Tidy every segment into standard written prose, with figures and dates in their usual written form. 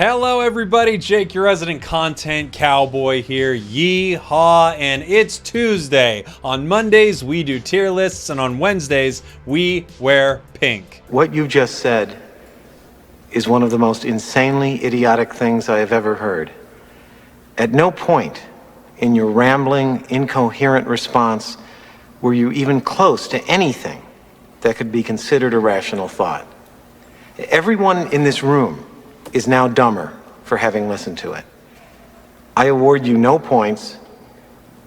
Hello everybody, Jake, your resident content cowboy here, yeehaw, and it's Tuesday. On Mondays, we do tier lists, and on Wednesdays, we wear pink. What you just said is one of the most insanely idiotic things I have ever heard. At no point in your rambling, incoherent response were you even close to anything that could be considered a rational thought. Everyone in this room is now dumber for having listened to it. I award you no points,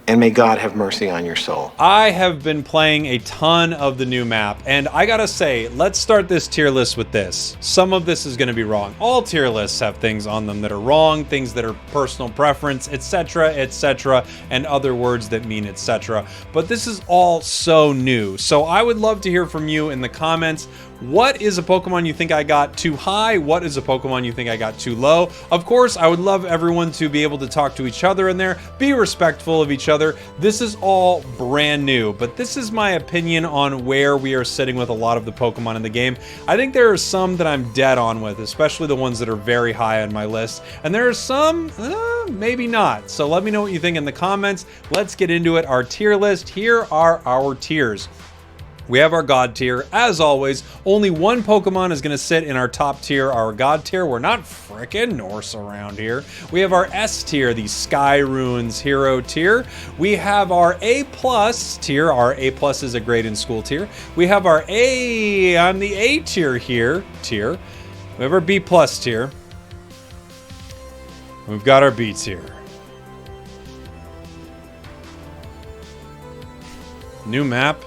and may God have mercy on your soul. I have been playing a ton of the new map, and I gotta say, let's start this tier list with this. Some of this is gonna be wrong. All tier lists have things on them that are wrong, things that are personal preference, etc., and other words that mean etc. But this is all so new, so I would love to hear from you in the comments. What is a Pokemon you think I got too high? What is a Pokemon you think I got too low? Of course, I would love everyone to be able to talk to each other in there, be respectful of each other. This is all brand new, but this is my opinion on where we are sitting with a lot of the Pokemon in the game. I think there are some that I'm dead on with, especially the ones that are very high on my list, and there are some, maybe not. So let me know what you think in the comments. Let's get into it. Our tier list. Here are our tiers. We have our God tier. As always, only one Pokemon is going to sit in our top tier, our God tier. We're not frickin' Norse around here. We have our S tier, the Sky Ruins hero tier. We have our A+ tier. Our A+ is a grade in school tier. We have our A, I'm the A tier here, tier. We have our B+ tier. We've got our B tier. New map.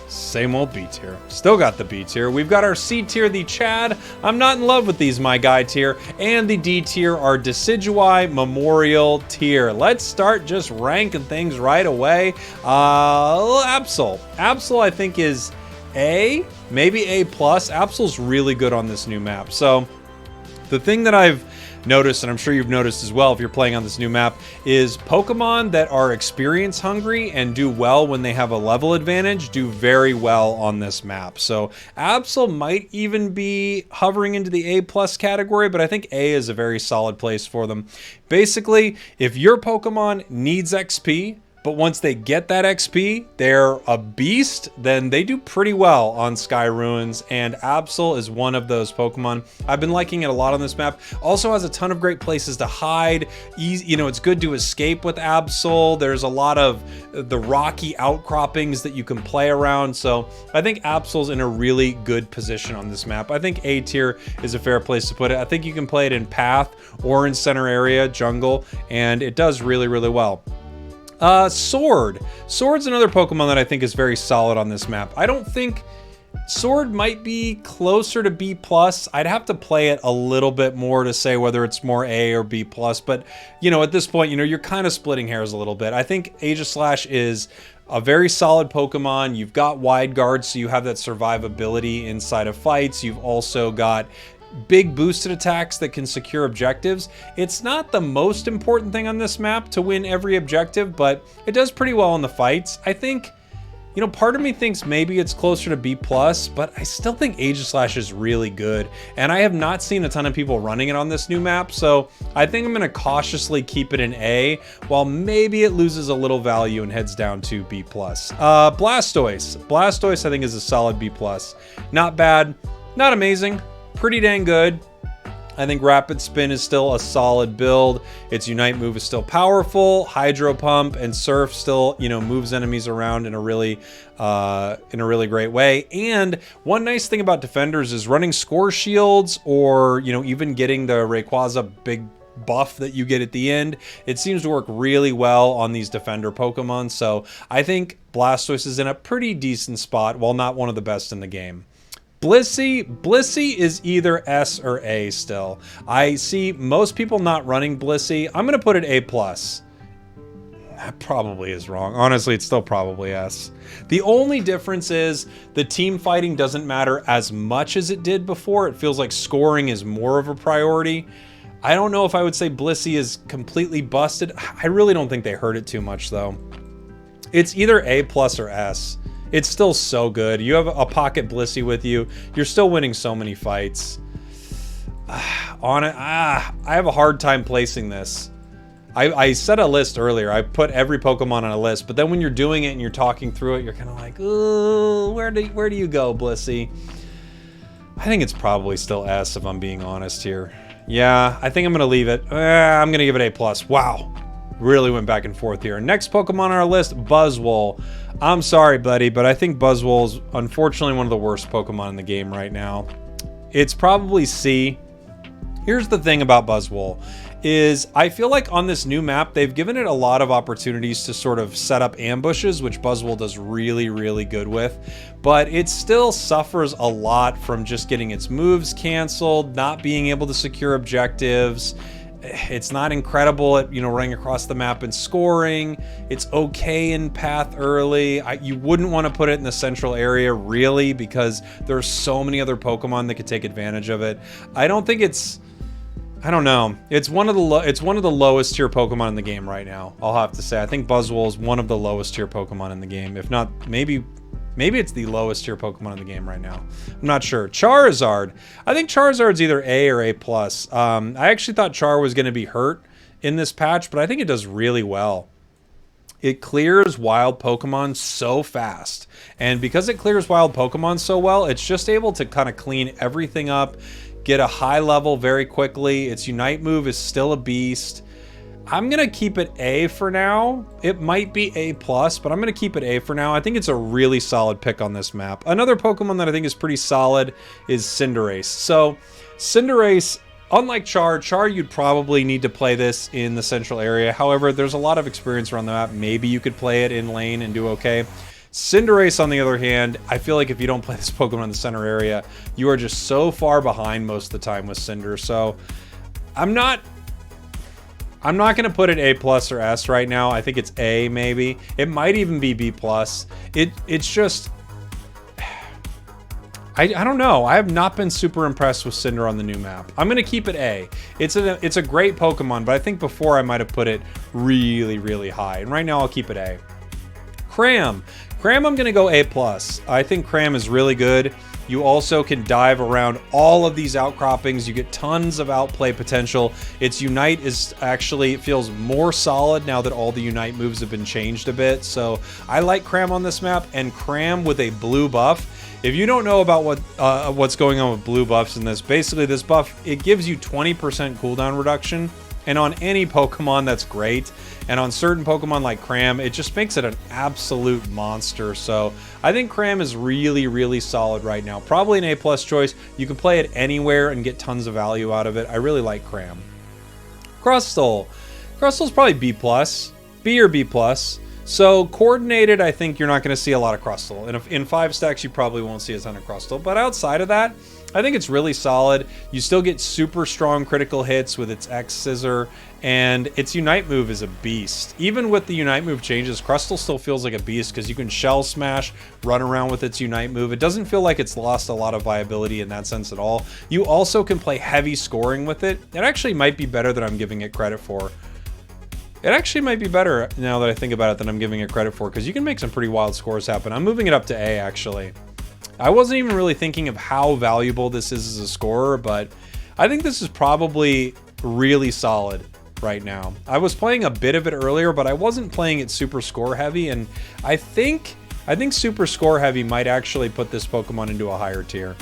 Same old B tier. Still got the B tier. We've got our C tier, the Chad. I'm not in love with these, my guy tier. And the D tier, our Decidueye Memorial tier. Let's start just ranking things right away. Absol. Absol, I think, is A, maybe A+. Absol's really good on this new map. So the thing that I've noticed, and I'm sure you've noticed as well if you're playing on this new map, is Pokemon that are experience hungry and do well when they have a level advantage do very well on this map. So Absol might even be hovering into the A+ category, but I think A is a very solid place for them. Basically, if your Pokemon needs XP, but once they get that XP, they're a beast, then they do pretty well on Sky Ruins, and Absol is one of those Pokemon. I've been liking it a lot on this map. Also has a ton of great places to hide. Easy, you know, it's good to escape with Absol. There's a lot of the rocky outcroppings that you can play around, so I think Absol's in a really good position on this map. I think A tier is a fair place to put it. I think you can play it in Path or in Center Area, Jungle, and it does really, really well. Sword. Sword's another Pokemon that I think is very solid on this map. I don't think Sword might be closer to B+. I'd have to play it a little bit more to say whether it's more A or B+, but you know, at this point, you know, you're kind of splitting hairs a little bit. I think Aegislash is a very solid Pokemon. You've got wide guard, so you have that survivability inside of fights. You've also got big boosted attacks that can secure objectives. It's not the most important thing on this map to win every objective, but it does pretty well in the fights. I think, you know, part of me thinks maybe it's closer to B+, but I still think Aegislash is really good, and I have not seen a ton of people running it on this new map, so I think I'm going to cautiously keep it in A, while maybe it loses a little value and heads down to B+. Blastoise. Blastoise, I think, is a solid B+. Not bad, not amazing, pretty dang good. I think Rapid Spin is still a solid build. Its Unite move is still powerful. Hydro Pump and Surf still, you know, moves enemies around in a really great way. And one nice thing about Defenders is running Score Shields, or, you know, even getting the Rayquaza big buff that you get at the end. It seems to work really well on these Defender Pokemon. So I think Blastoise is in a pretty decent spot, while not one of the best in the game. Blissey is either S or A still. I see most people not running Blissey. I'm going to put it A+. That probably is wrong. Honestly, it's still probably S. The only difference is the team fighting doesn't matter as much as it did before. It feels like scoring is more of a priority. I don't know if I would say Blissey is completely busted. I really don't think they hurt it too much, though. It's either A+ or S. It's still so good. You have a pocket Blissey with you. You're still winning so many fights. on it. I have a hard time placing this. I set a list earlier. I put every Pokemon on a list, but then when you're doing it and you're talking through it, you're kind of like, ooh, where do you go, Blissey? I think it's probably still S if I'm being honest here. Yeah, I think I'm gonna leave it. I'm gonna give it A+. Wow, really went back and forth here. Next Pokemon on our list, Buzzwole. I'm sorry, buddy, but I think Buzzwole's unfortunately one of the worst Pokemon in the game right now. It's probably C. Here's the thing about Buzzwole, is I feel like on this new map, they've given it a lot of opportunities to sort of set up ambushes, which Buzzwole does really, really good with, but it still suffers a lot from just getting its moves canceled, not being able to secure objectives. It's not incredible at, running across the map and scoring. It's okay in path early. You wouldn't want to put it in the central area, really, because there's so many other Pokemon that could take advantage of it. I don't know. It's one of the lowest tier Pokemon in the game right now. I'll have to say. I think Buzzwole is one of the lowest tier Pokemon in the game. If not, maybe it's the lowest tier Pokemon in the game right now. I'm not sure. Charizard. I think Charizard's either A or A+. I actually thought Char was going to be hurt in this patch, but I think it does really well. It clears wild Pokemon so fast. And because it clears wild Pokemon so well, it's just able to kind of clean everything up, get a high level very quickly. Its Unite move is still a beast. I'm going to keep it A for now. It might be A+, but I'm going to keep it A for now. I think it's a really solid pick on this map. Another Pokemon that I think is pretty solid is Cinderace. So Cinderace, unlike Char, you'd probably need to play this in the central area. However, there's a lot of experience around the map. Maybe you could play it in lane and do okay. Cinderace, on the other hand, I feel like if you don't play this Pokemon in the center area, you are just so far behind most of the time with Cinder. So I'm not going to put it A+ or S right now. I think it's A, maybe. It might even be B+. It's just... I don't know. I have not been super impressed with Cinder on the new map. I'm going to keep it A. It's a great Pokemon, but I think before I might have put it really, really high. And right now I'll keep it A. Cram, I'm going to go A+. I think Cram is really good. You also can dive around all of these outcroppings. You get tons of outplay potential. Its Unite feels more solid now that all the Unite moves have been changed a bit. So I like Cram on this map, and Cram with a blue buff. If you don't know about what's going on with blue buffs in this, basically this buff, it gives you 20% cooldown reduction. And on any Pokemon, that's great. And on certain Pokemon like Cram, it just makes it an absolute monster. So I think Cram is really, really solid right now. Probably an A+ choice. You can play it anywhere and get tons of value out of it. I really like Cram. Crustle. Crustle's probably B+. B or B+. So coordinated, I think you're not going to see a lot of Crustle. And in 5 stacks, you probably won't see a ton of Crustle. But outside of that, I think it's really solid. You still get super strong critical hits with its X-Scissor, and its Unite move is a beast. Even with the Unite move changes, Crustle still feels like a beast because you can Shell Smash, run around with its Unite move. It doesn't feel like it's lost a lot of viability in that sense at all. You also can play heavy scoring with it. It actually might be better than I'm giving it credit for. It actually might be better now that I think about it than I'm giving it credit for, because you can make some pretty wild scores happen. I'm moving it up to A, actually. I wasn't even really thinking of how valuable this is as a scorer, but I think this is probably really solid right now. I was playing a bit of it earlier, but I wasn't playing it super score heavy, and I think super score heavy might actually put this Pokemon into a higher tier.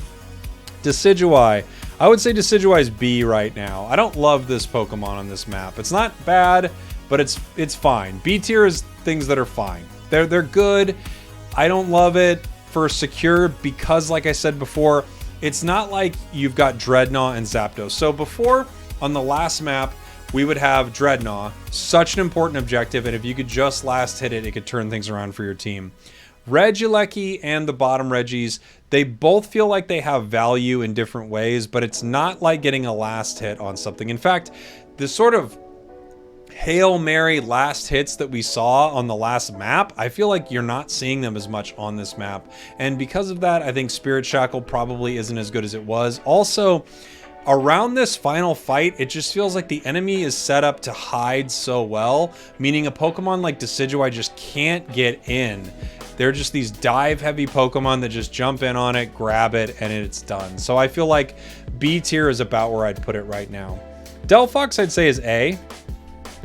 Decidueye. I would say Decidueye is B right now. I don't love this Pokemon on this map. It's not bad, but it's fine. B tier is things that are fine. They're good. I don't love it for secure because, like I said before, it's not like you've got Dreadnought and Zapdos. So before, on the last map, we would have Dreadnought, such an important objective, and if you could just last hit it, it could turn things around for your team. Regieleki and the bottom Regis, they both feel like they have value in different ways, but it's not like getting a last hit on something. In fact, the sort of Hail Mary last hits that we saw on the last map, I feel like you're not seeing them as much on this map. And because of that, I think Spirit Shackle probably isn't as good as it was. Also, around this final fight, it just feels like the enemy is set up to hide so well, meaning a Pokemon like Decidueye just can't get in. They're just these dive-heavy Pokemon that just jump in on it, grab it, and it's done. So I feel like B tier is about where I'd put it right now. Delphox, I'd say, is A.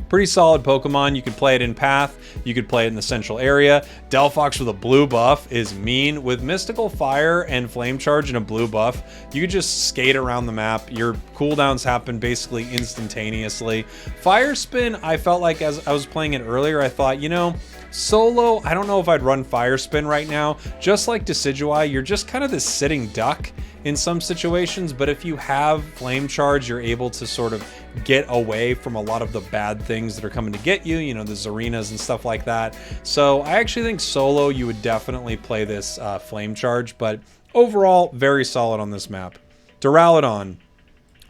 Pretty solid Pokemon. You could play it in Path. You could play it in the central area. Delphox with a blue buff is mean. With Mystical Fire and Flame Charge and a blue buff, you could just skate around the map. Your cooldowns happen basically instantaneously. Fire Spin, I felt like as I was playing it earlier, I thought, you know, solo, I don't know if I'd run Fire Spin right now. Just like Decidueye, you're just kind of this sitting duck in some situations, but if you have Flame Charge, you're able to sort of get away from a lot of the bad things that are coming to get you, you know, the Zarenas and stuff like that. So I actually think solo, you would definitely play this Flame Charge, but overall, very solid on this map. Duraludon,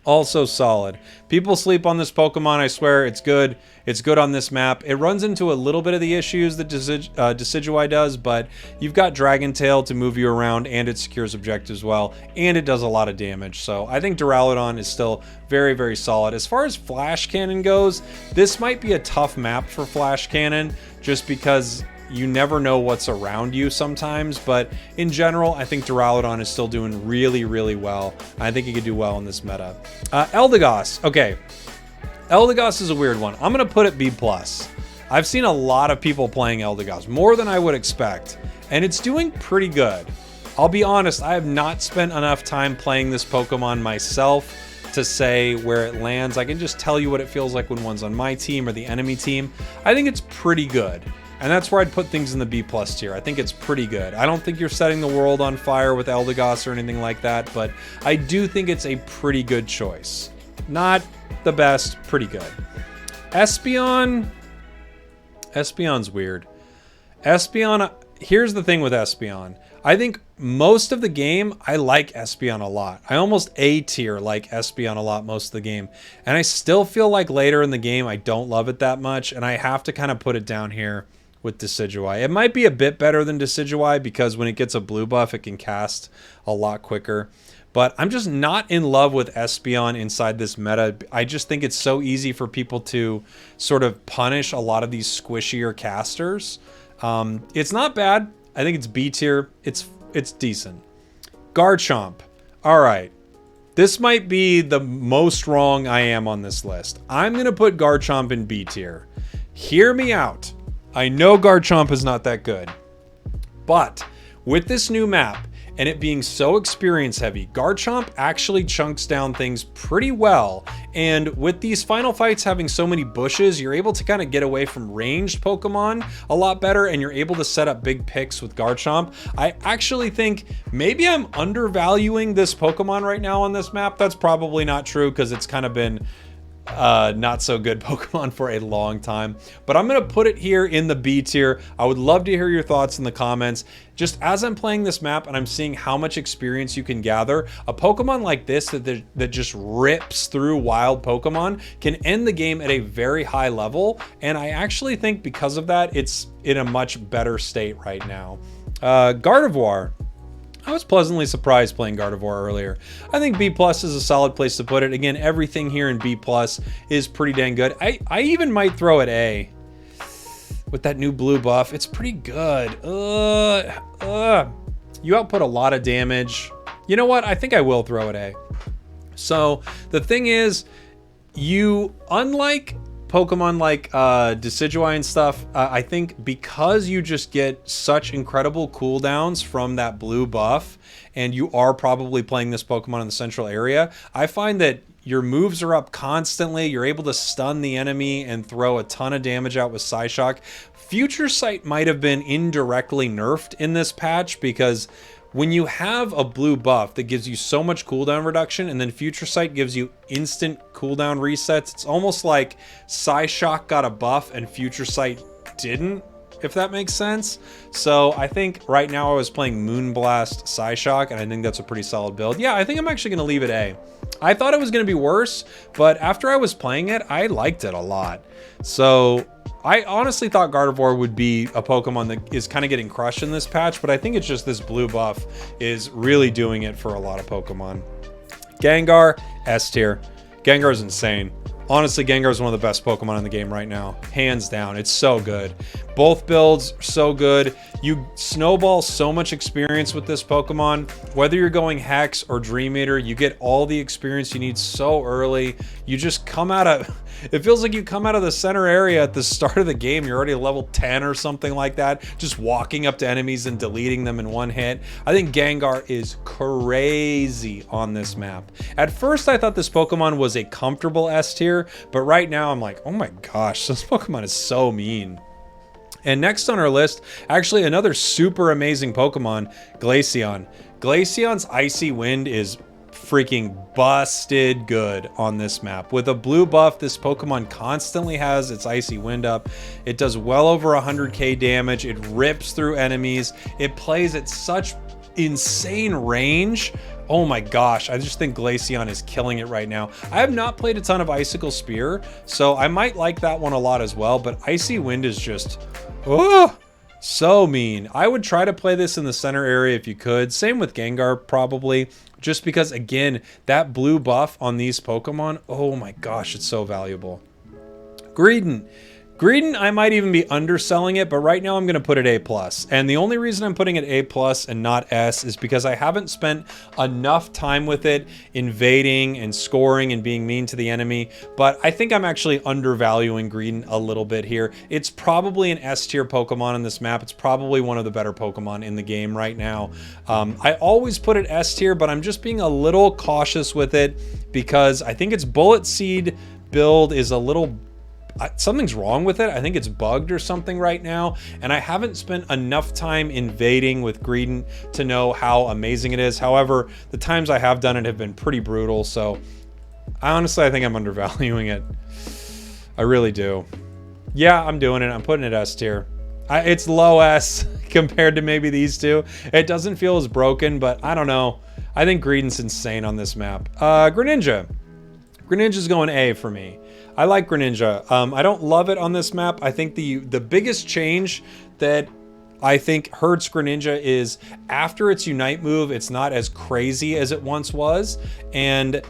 also solid. People sleep on this Pokemon, I swear, it's good. It's good on this map. It runs into a little bit of the issues that Decidueye does, but you've got Dragon Tail to move you around, and it secures objectives well, and it does a lot of damage. So I think Duraludon is still very, very solid. As far as Flash Cannon goes, this might be a tough map for Flash Cannon, just because you never know what's around you sometimes, but in general, I think Duraludon is still doing really, really well. I think he could do well in this meta. Eldegoss, okay. Eldegoss is a weird one. I'm gonna put it B+. I've seen a lot of people playing Eldegoss, more than I would expect, and it's doing pretty good. I'll be honest, I have not spent enough time playing this Pokemon myself to say where it lands. I can just tell you what it feels like when one's on my team or the enemy team. I think it's pretty good. And that's where I'd put things in the B+ tier. I think it's pretty good. I don't think you're setting the world on fire with Eldegoss or anything like that, but I do think it's a pretty good choice. Not the best, pretty good. Espeon. Espeon's weird. Espeon, here's the thing with Espeon. I think most of the game, I like Espeon a lot. I almost A tier like Espeon a lot most of the game. And I still feel like later in the game, I don't love it that much. And I have to kind of put it down here with Decidueye. It might be a bit better than Decidueye because when it gets a blue buff, it can cast a lot quicker. But I'm just not in love with Espeon inside this meta. I just think it's so easy for people to sort of punish a lot of these squishier casters. It's not bad. I think it's B tier. It's decent. Garchomp. All right. This might be the most wrong I am on this list. I'm going to put Garchomp in B tier. Hear me out. I know Garchomp is not that good, but with this new map and it being so experience heavy, Garchomp actually chunks down things pretty well. And with these final fights having so many bushes, you're able to kind of get away from ranged Pokemon a lot better, and you're able to set up big picks with Garchomp. I actually think maybe I'm undervaluing this Pokemon right now on this map. That's probably not true because it's kind of been not so good Pokemon for a long time, but I'm gonna put it here in the B tier. I would love to hear your thoughts in the comments. Just as I'm playing this map and I'm seeing how much experience you can gather, a Pokemon like this that just rips through wild Pokemon can end the game at a very high level, and I actually think because of that, it's in a much better state right now. Gardevoir. I was pleasantly surprised playing Gardevoir earlier. I think B+ is a solid place to put it. Again, everything here in B+ is pretty dang good. I even might throw it A. With that new blue buff, it's pretty good. You output a lot of damage. You know what? I think I will throw it A. So the thing is, unlike Pokemon like Decidueye and stuff, I think because you just get such incredible cooldowns from that blue buff, and you are probably playing this Pokemon in the central area, I find that your moves are up constantly. You're able to stun the enemy and throw a ton of damage out with Psyshock. Future Sight might have been indirectly nerfed in this patch because when you have a blue buff that gives you so much cooldown reduction and then Future Sight gives you instant cooldown resets, it's almost like Psyshock got a buff and Future Sight didn't, if that makes sense. So I think right now I was playing Moonblast Psyshock, and I think that's a pretty solid build. Yeah, I think I'm actually going to leave it A. I thought it was going to be worse, but after I was playing it, I liked it a lot. So I honestly thought Gardevoir would be a Pokemon that is kind of getting crushed in this patch, but I think it's just this blue buff is really doing it for a lot of Pokemon. Gengar, S tier. Gengar's insane. Honestly, Gengar is one of the best Pokemon in the game right now. Hands down. It's so good. Both builds, so good. You snowball so much experience with this Pokemon. Whether you're going Hex or Dream Eater, you get all the experience you need so early. You just come out of... It feels like you come out of the center area at the start of the game. You're already level 10 or something like that. Just walking up to enemies and deleting them in one hit. I think Gengar is crazy on this map. At first, I thought this Pokemon was a comfortable S tier, but right now I'm like, oh my gosh, this Pokemon is so mean. And next on our list, actually another super amazing Pokemon, Glaceon. Glaceon's Icy Wind is freaking busted good on this map. With a blue buff, this Pokemon constantly has its Icy Wind up. It does well over 100k damage. It rips through enemies. It plays at such insane range. Oh my gosh, I just think Glaceon is killing it right now. I have not played a ton of Icicle Spear, so I might like that one a lot as well, but Icy Wind is just, oh, so mean. I would try to play this in the center area if you could. Same with Gengar, probably. Just because, again, that blue buff on these Pokemon, oh my gosh, it's so valuable. Greedent. Greedent, I might even be underselling it, but right now I'm going to put it A+. And the only reason I'm putting it A+ and not S is because I haven't spent enough time with it invading and scoring and being mean to the enemy. But I think I'm actually undervaluing Greedent a little bit here. It's probably an S tier Pokemon in this map. It's probably one of the better Pokemon in the game right now. I always put it S tier, but I'm just being a little cautious with it because I think its Bullet Seed build is a little... something's wrong with it. I think it's bugged or something right now, and I haven't spent enough time invading with Greedent to know how amazing it is. However, the times I have done it have been pretty brutal, so honestly, I think I'm undervaluing it. I really do. Yeah, I'm doing it. I'm putting it S tier. It's low S compared to maybe these two. It doesn't feel as broken, but I don't know. I think Greedent's insane on this map. Greninja. Greninja's going A for me. I like Greninja. I don't love it on this map. I think the biggest change that I think hurts Greninja is after its Unite move, it's not as crazy as it once was. And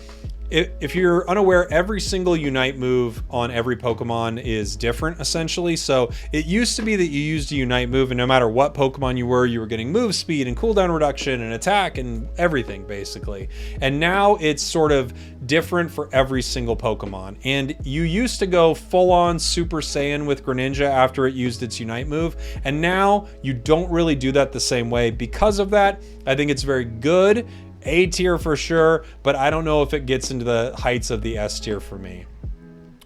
if you're unaware, every single Unite move on every Pokemon is different, essentially. So it used to be that you used a Unite move, and no matter what Pokemon you were getting move speed and cooldown reduction and attack and everything, basically. And now it's sort of different for every single Pokemon. And you used to go full-on Super Saiyan with Greninja after it used its Unite move, and now you don't really do that the same way. Because of that, I think it's very good. A tier for sure, but I don't know if it gets into the heights of the S tier for me.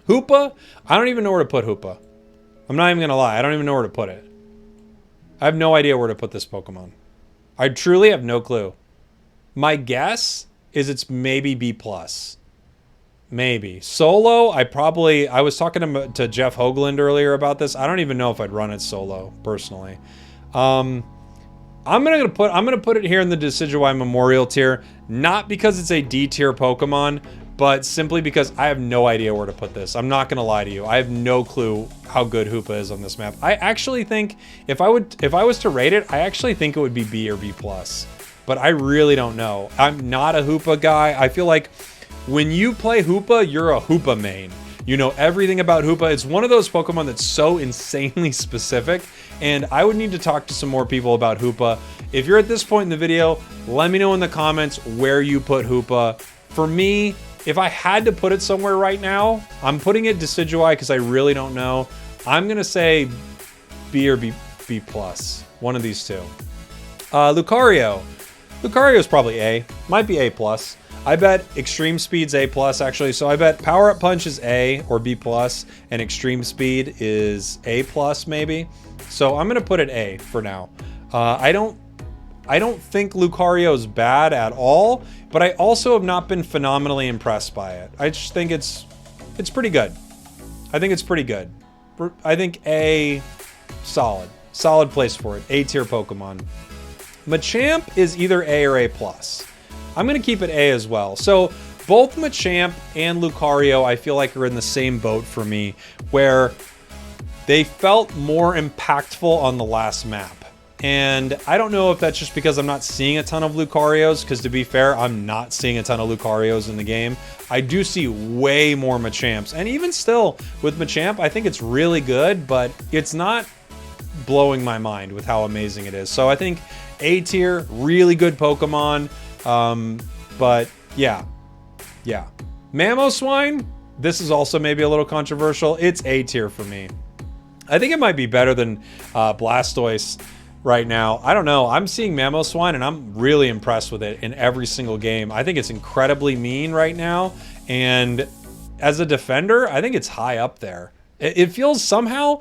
Hoopa, I don't even know where to put Hoopa. I'm not even gonna lie, I don't even know where to put it. I have no idea where to put this Pokemon. I truly have no clue. My guess is it's maybe B+. Maybe. Solo, I was talking to Jeff Hoagland earlier about this. I don't even know if I'd run it solo, personally. I'm gonna put it here in the Decidueye Memorial tier, not because it's a D tier Pokemon, but simply because I have no idea where to put this. I'm not gonna lie to you. I have no clue how good Hoopa is on this map. I actually think if I was to rate it, I actually think it would be B or B+. But I really don't know. I'm not a Hoopa guy. I feel like when you play Hoopa, you're a Hoopa main. You know everything about Hoopa. It's one of those Pokemon that's so insanely specific, and I would need to talk to some more people about Hoopa. If you're at this point in the video, let me know in the comments where you put Hoopa. For me, if I had to put it somewhere right now, I'm putting it Decidueye because I really don't know. I'm going to say B or B+. One of these two. Lucario. Lucario is probably A. Might be A+. I bet Extreme Speed's A+, actually. So I bet Power Up Punch is A or B+, and Extreme Speed is A+, maybe. So I'm going to put it A for now. I don't think Lucario's bad at all, but I also have not been phenomenally impressed by it. I just think it's pretty good. I think it's pretty good. I think A, solid. Solid place for it. A tier Pokemon. Machamp is either A or A+. I'm going to keep it A as well. So both Machamp and Lucario, I feel like, are in the same boat for me, where they felt more impactful on the last map. And I don't know if that's just because I'm not seeing a ton of Lucarios, because to be fair, I'm not seeing a ton of Lucarios in the game. I do see way more Machamps. And even still, with Machamp, I think it's really good, but it's not blowing my mind with how amazing it is. So I think A tier, really good Pokemon. But yeah. Mamoswine, this is also maybe a little controversial. It's A tier for me. I think it might be better than Blastoise right now. I don't know. I'm seeing Mamoswine and I'm really impressed with it in every single game. I think it's incredibly mean right now. And as a defender, I think it's high up there. It feels somehow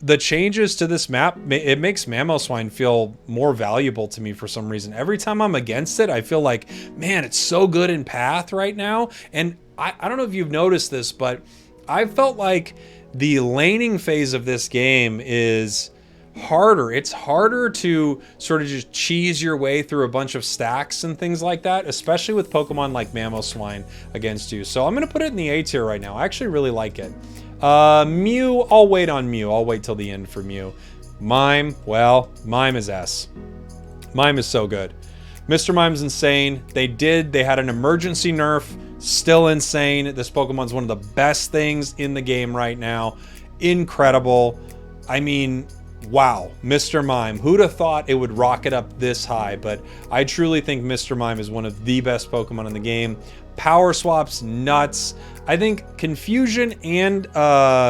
the changes to this map, it makes Mamoswine feel more valuable to me for some reason. Every time I'm against it, I feel like, man, it's so good in Path right now. And I don't know if you've noticed this, but I felt like the laning phase of this game is harder. It's harder to sort of just cheese your way through a bunch of stacks and things like that, especially with Pokemon like Mamoswine against you. So I'm going to put it in the A tier right now. I actually really like it. Mew, I'll wait on Mew. I'll wait till the end for Mew. Mime, well, Mime is S. Mime is so good. Mr. Mime's insane. They had an emergency nerf. Still insane. This Pokemon's one of the best things in the game right now. Incredible. I mean, wow. Mr. Mime. Who'd have thought it would rocket up this high? But I truly think Mr. Mime is one of the best Pokemon in the game. Power Swap's nuts. I think Confusion and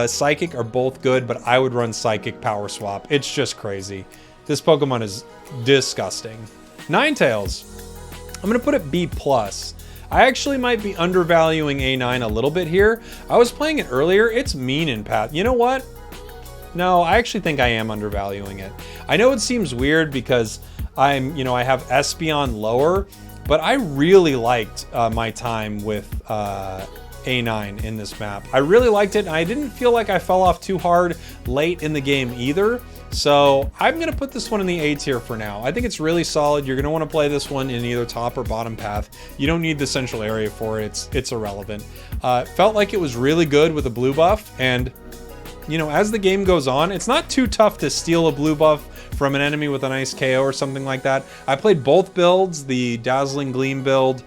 Psychic are both good, but I would run Psychic Power Swap. It's just crazy. This Pokemon is disgusting. Ninetales. I'm going to put it B+. I actually might be undervaluing A9 a little bit here. I was playing it earlier. It's mean in Path. You know what? No, I actually think I am undervaluing it. I know it seems weird because I have Espeon lower, but I really liked my time with A9 in this map. I really liked it, and I didn't feel like I fell off too hard late in the game either. So I'm going to put this one in the A tier for now. I think it's really solid. You're going to want to play this one in either top or bottom path. You don't need the central area for it. It's irrelevant. Felt like it was really good with a blue buff, and as the game goes on, it's not too tough to steal a blue buff from an enemy with a nice KO or something like that. I played both builds, the Dazzling Gleam build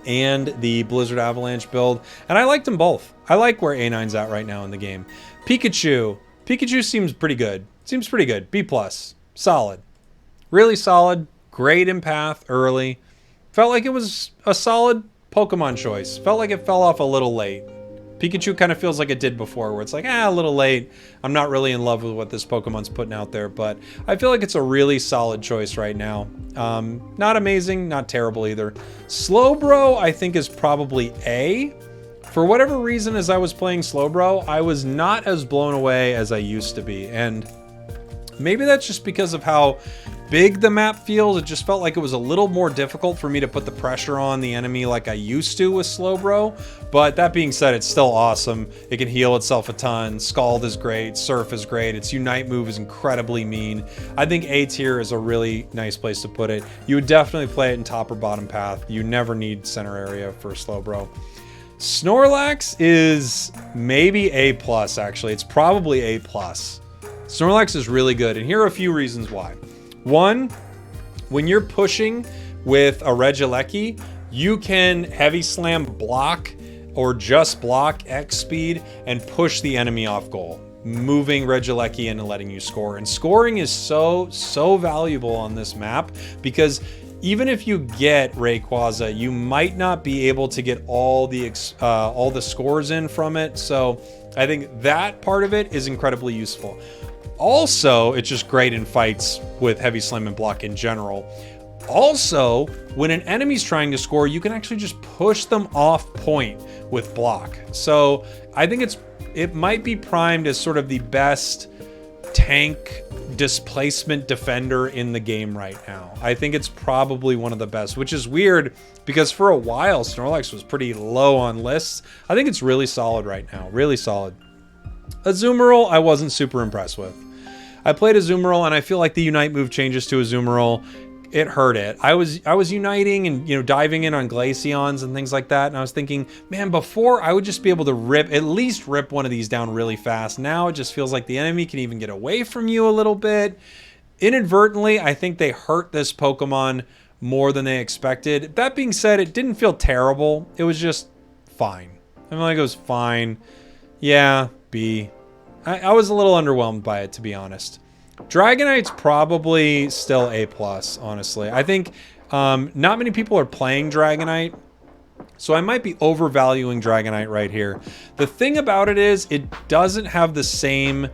and the Blizzard Avalanche build, and I liked them both. I like where A9's at right now in the game. Pikachu. Pikachu seems pretty good. Seems pretty good. B+. Solid. Really solid. Great in Path early. Felt like it was a solid Pokemon choice. Felt like it fell off a little late. Pikachu kind of feels like it did before, where it's like, a little late. I'm not really in love with what this Pokemon's putting out there, but I feel like it's a really solid choice right now. Not amazing, not terrible either. Slowbro, I think, is probably A. For whatever reason, as I was playing Slowbro, I was not as blown away as I used to be, and maybe that's just because of how big the map feels. It just felt like it was a little more difficult for me to put the pressure on the enemy like I used to with Slowbro. But that being said, it's still awesome. It can heal itself a ton. Scald is great. Surf is great. Its Unite move is incredibly mean. I think A tier is a really nice place to put it. You would definitely play it in top or bottom path. You never need center area for Slowbro. Snorlax is maybe A+, actually. It's probably A+. Snorlax is really good, and here are a few reasons why. One, when you're pushing with a Regieleki, you can Heavy Slam block or just block X speed and push the enemy off goal, moving Regieleki in and letting you score. And scoring is so valuable on this map because even if you get Rayquaza, you might not be able to get all the scores in from it. So I think that part of it is incredibly useful. Also, it's just great in fights with Heavy Slam and block in general. Also, when an enemy's trying to score, you can actually just push them off point with block. So I think it might be primed as sort of the best tank displacement defender in the game right now. I think it's probably one of the best, which is weird because for a while Snorlax was pretty low on lists. I think it's really solid right now, really solid. Azumarill, I wasn't super impressed with. I played Azumarill and I feel like the Unite move changes to Azumarill. It hurt it. I was uniting and diving in on Glaceons and things like that, and I was thinking, man, before I would just be able to at least rip one of these down really fast. Now it just feels like the enemy can even get away from you a little bit. Inadvertently, I think they hurt this Pokemon more than they expected. That being said, it didn't feel terrible. It was just fine. I mean, like, it was fine. Yeah, B. I was a little underwhelmed by it, to be honest. Dragonite's probably still A+, honestly. I think not many people are playing Dragonite, so I might be overvaluing Dragonite right here. The thing about it is, it doesn't have the same...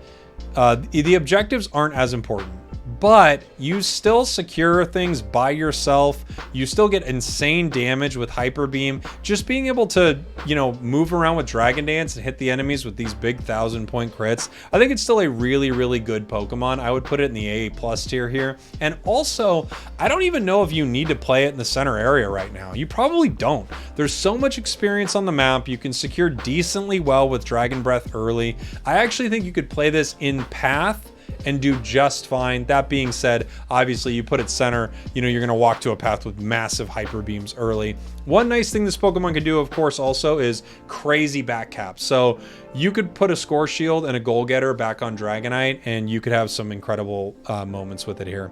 the objectives aren't as important. But you still secure things by yourself. You still get insane damage with Hyper Beam. Just being able to, you know, move around with Dragon Dance and hit the enemies with these big 1,000-point crits. I think it's still a really, really good Pokemon. I would put it in the A+ tier here. And also, I don't even know if you need to play it in the center area right now. You probably don't. There's so much experience on the map. You can secure decently well with Dragon Breath early. I actually think you could play this in Path and do just fine. That being said, obviously you put it center, you know, you're going to walk to a path with massive hyper beams early. One nice thing this Pokemon can do, of course, also is crazy back cap. So you could put a Score Shield and a Goal Getter back on Dragonite, and you could have some incredible moments with it here.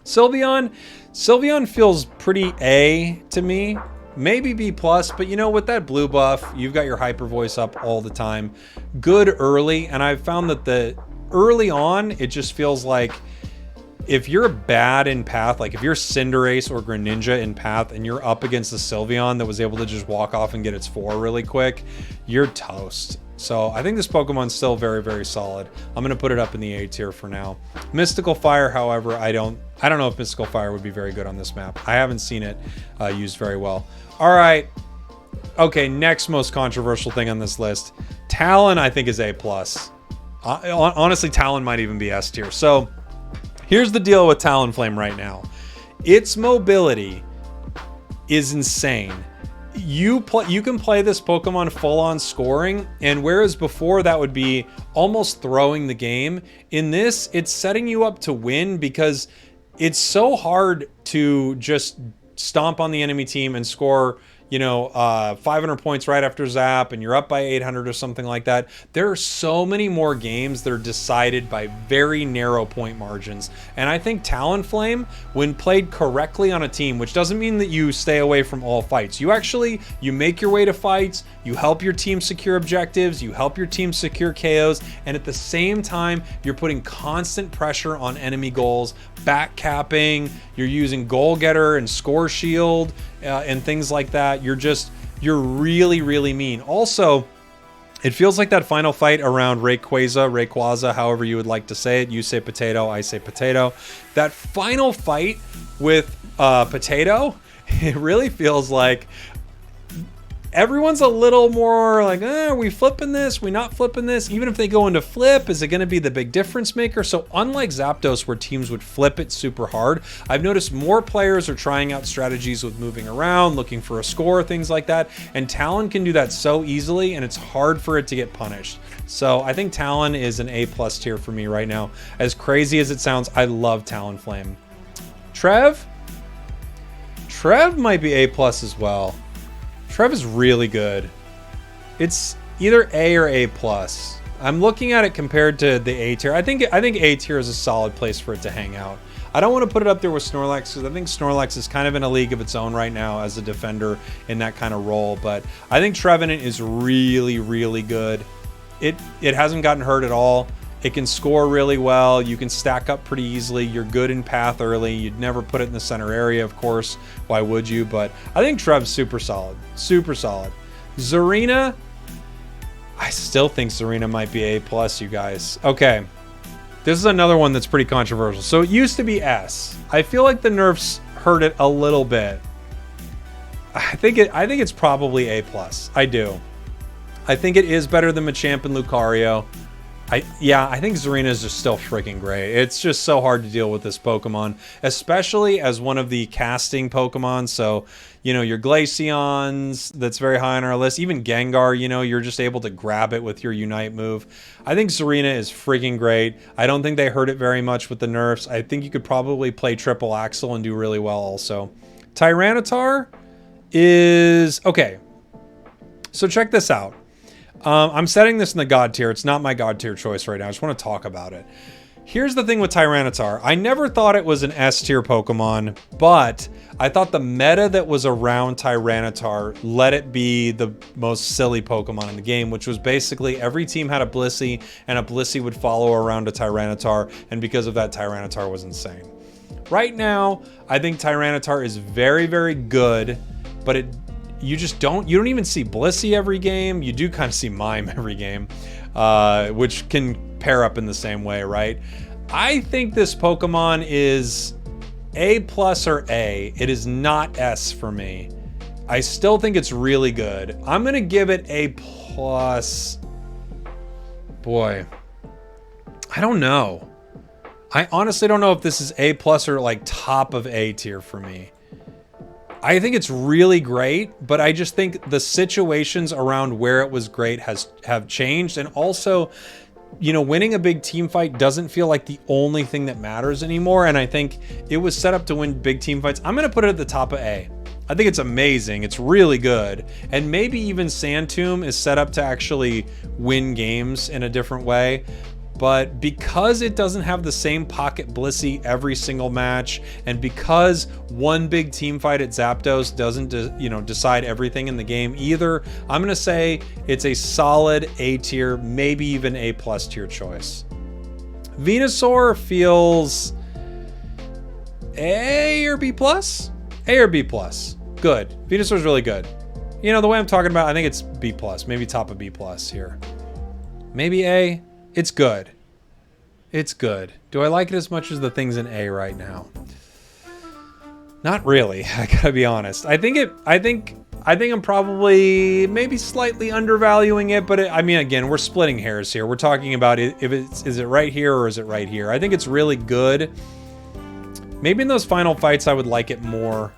Sylveon feels pretty A to me. Maybe B+, but you know, with that blue buff, you've got your Hyper Voice up all the time. Good early, and I've found that early on, it just feels like if you're bad in Path, like if you're Cinderace or Greninja in Path and you're up against the Sylveon that was able to just walk off and get its 4 really quick, you're toast. So I think this Pokemon's still very, very solid. I'm going to put it up in the A tier for now. Mystical Fire, however, I don't know if Mystical Fire would be very good on this map. I haven't seen it used very well. All right. Okay, next most controversial thing on this list. Talon, I think, is A+. Honestly, Talon might even be S tier. So here's the deal with Talonflame right now. Its mobility is insane. You can play this Pokemon full on scoring, and whereas before that would be almost throwing the game, in this it's setting you up to win because it's so hard to just stomp on the enemy team and score, you know, 500 points right after Zap, and you're up by 800 or something like that. There are so many more games that are decided by very narrow point margins. And I think Talonflame, when played correctly on a team, which doesn't mean that you stay away from all fights. You make your way to fights, you help your team secure objectives, you help your team secure KOs, and at the same time, you're putting constant pressure on enemy goals, back capping, you're using Goal Getter and Score Shield, and things like that. You're really, really mean. Also, it feels like that final fight around Rayquaza, however you would like to say it. You say potato, I say potato. That final fight with Potato, it really feels like everyone's a little more like, are we flipping this? We not flipping this? Even if they go into flip, is it going to be the big difference maker? So unlike Zapdos, where teams would flip it super hard, I've noticed more players are trying out strategies with moving around, looking for a score, things like that. And Talon can do that so easily, and it's hard for it to get punished. So I think Talon is an A+ tier for me right now. As crazy as it sounds, I love Talonflame. Trev might be A+ as well. Trev is really good. It's either A or A+. I'm looking at it compared to the A tier. I think A tier is a solid place for it to hang out. I don't want to put it up there with Snorlax because I think Snorlax is kind of in a league of its own right now as a defender in that kind of role. But I think Trevenant is really, really good. It hasn't gotten hurt at all. It can score really well. You can stack up pretty easily. You're good in Path early. You'd never put it in the center area, of course. Why would you? But I think Trev's super solid. Super solid. Zarina, I still think Zarina might be A+, you guys. Okay. This is another one that's pretty controversial. So it used to be S. I feel like the nerfs hurt it a little bit. I think it's probably A+. I do. I think it is better than Machamp and Lucario. I think Zarina is just still freaking great. It's just so hard to deal with this Pokemon, especially as one of the casting Pokemon. So, you know, your Glaceons, that's very high on our list. Even Gengar, you know, you're just able to grab it with your Unite move. I think Zarina is freaking great. I don't think they hurt it very much with the nerfs. I think you could probably play Triple Axel and do really well also. Tyranitar is... okay. So check this out. I'm setting this in the God tier. It's not my God tier choice right now. I just want to talk about it. Here's the thing with Tyranitar. I never thought it was an S tier Pokemon, but I thought the meta that was around Tyranitar let it be the most silly Pokemon in the game, which was basically every team had a Blissey, and a Blissey would follow around a Tyranitar, and because of that, Tyranitar was insane. Right now, I think Tyranitar is very, very good, but you don't even see Blissey every game. You do kind of see Mime every game, which can pair up in the same way, right? I think this Pokemon is A+ or A. It is not S for me. I still think it's really good. I'm gonna give it A+. Boy, I don't know. I honestly don't know if this is A+ or like top of A tier for me. I think it's really great, but I just think the situations around where it was great have changed, and also, you know, winning a big team fight doesn't feel like the only thing that matters anymore, and I think it was set up to win big team fights. I'm gonna put it at the top of A. I think it's amazing. It's really good, and maybe even Sandtomb is set up to actually win games in a different way. But because it doesn't have the same pocket Blissey every single match, and because one big team fight at Zapdos doesn't decide everything in the game either, I'm gonna say it's a solid A tier, maybe even A+ tier choice. Venusaur feels A or B+? A or B+. Good. Venusaur's really good. You know, the way I'm talking about, I think it's B+, maybe top of B+ here. Maybe A. It's good. It's good. Do I like it as much as the things in A right now? Not really. I gotta be honest. I think I'm probably maybe slightly undervaluing it, but I mean, again, we're splitting hairs here. We're talking about is it right here or is it right here? I think it's really good. Maybe in those final fights, I would like it more.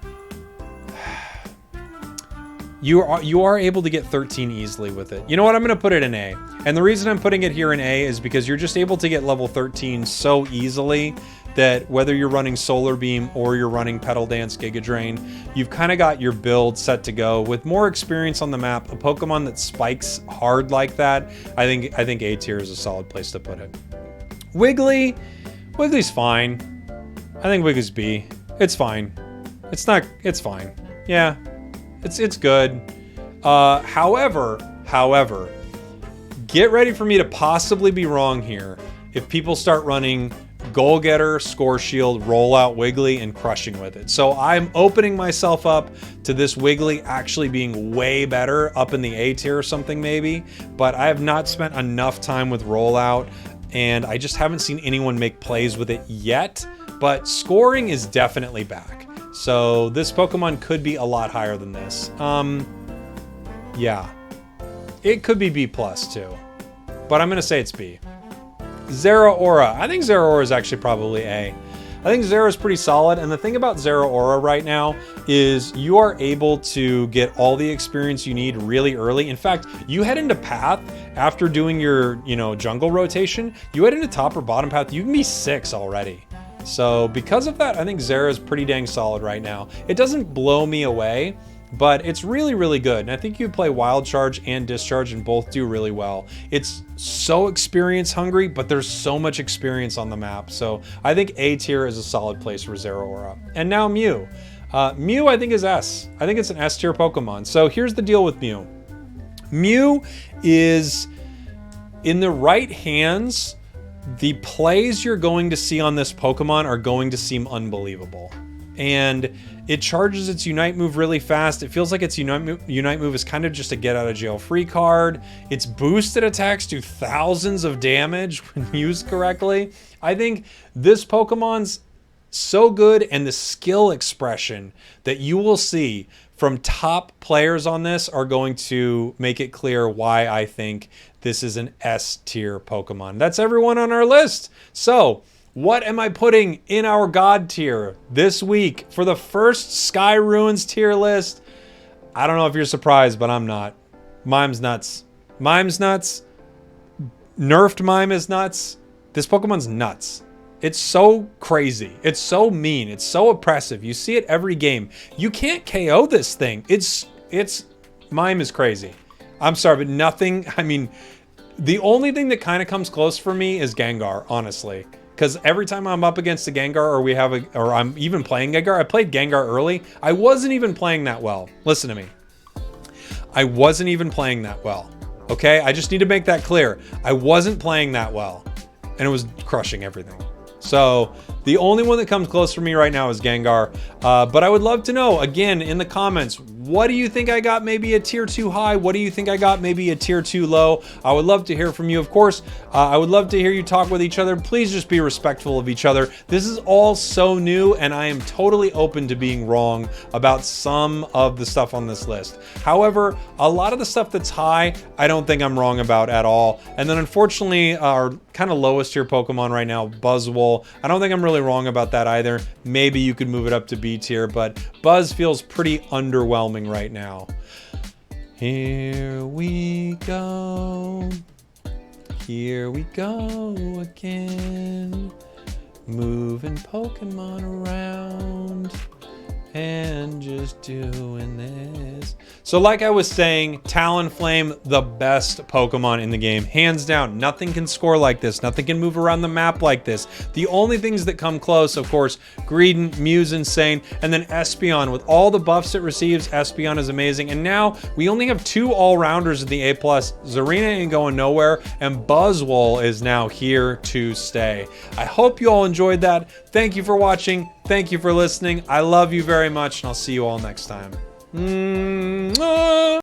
You are able to get 13 easily with it. You know what? I'm going to put it in A. And the reason I'm putting it here in A is because you're just able to get level 13 so easily that whether you're running Solar Beam or you're running Petal Dance Giga Drain, you've kind of got your build set to go. With more experience on the map, a Pokemon that spikes hard like that, I think A tier is a solid place to put it. Wiggly's fine. I think Wiggly's B. It's fine. It's fine. Yeah. It's good. However, get ready for me to possibly be wrong here if people start running Goal Getter, Score Shield, Roll Out Wiggly, and crushing with it. So I'm opening myself up to this Wiggly actually being way better, up in the A tier or something maybe, but I have not spent enough time with Roll Out, and I just haven't seen anyone make plays with it yet, but scoring is definitely back. So this Pokemon could be a lot higher than this. Yeah. It could be B+ too. But I'm going to say it's B. Zeraora. I think Zeraora is actually probably A. I think Zera is pretty solid, and the thing about Zeraora right now is you are able to get all the experience you need really early. In fact, you head into Path after doing your, jungle rotation, you head into top or bottom path, you can be 6 already. So because of that, I think Zera is pretty dang solid right now. It doesn't blow me away, but it's really, really good. And I think you play Wild Charge and Discharge and both do really well. It's so experience hungry, but there's so much experience on the map. So I think A tier is a solid place for Zeraora. And now Mew. Mew I think is S. I think it's an S tier Pokemon. So here's the deal with Mew. Mew is in the right hands. The plays you're going to see on this Pokemon are going to seem unbelievable. And it charges its Unite move really fast. It feels like its Unite move is kind of just a get out of jail free card. Its boosted attacks do thousands of damage when used correctly. I think this Pokemon's so good, and the skill expression that you will see from top players on this are going to make it clear why I think this is an S tier Pokemon. That's everyone on our list. So what am I putting in our God tier this week for the first Sky Ruins tier list? I don't know if you're surprised, but I'm not. Mime's nuts. Mime's nuts. Nerfed Mime is nuts. This Pokemon's nuts. It's so crazy. It's so mean. It's so oppressive. You see it every game. You can't KO this thing. Mime is crazy. I'm sorry, but nothing, the only thing that kind of comes close for me is Gengar, honestly. Because every time I'm up against a Gengar or I'm even playing Gengar, I played Gengar early. I wasn't even playing that well. Listen to me. I wasn't even playing that well. Okay? I just need to make that clear. I wasn't playing that well. And it was crushing everything. So the only one that comes close for me right now is Gengar. But I would love to know, again, in the comments, what do you think I got maybe a tier 2 high? What do you think I got maybe a tier 2 low? I would love to hear from you. Of course, I would love to hear you talk with each other. Please just be respectful of each other. This is all so new, and I am totally open to being wrong about some of the stuff on this list. However, a lot of the stuff that's high, I don't think I'm wrong about at all. And then unfortunately, our kind of lowest tier Pokemon right now, Buzzwole, I don't think I'm really wrong about that either. Maybe you could move it up to B tier, but Buzz feels pretty underwhelming right now. Here we go. Here we go again. Moving Pokemon around and just doing this. So like I was saying, Talonflame, the best Pokemon in the game. Hands down, nothing can score like this. Nothing can move around the map like this. The only things that come close, of course, Greedent, Mew's insane, and then Espeon. With all the buffs it receives, Espeon is amazing. And now we only have 2 all-rounders in the A+. Zarina ain't going nowhere, and Buzzwole is now here to stay. I hope you all enjoyed that. Thank you for watching. Thank you for listening. I love you very much, and I'll see you all next time.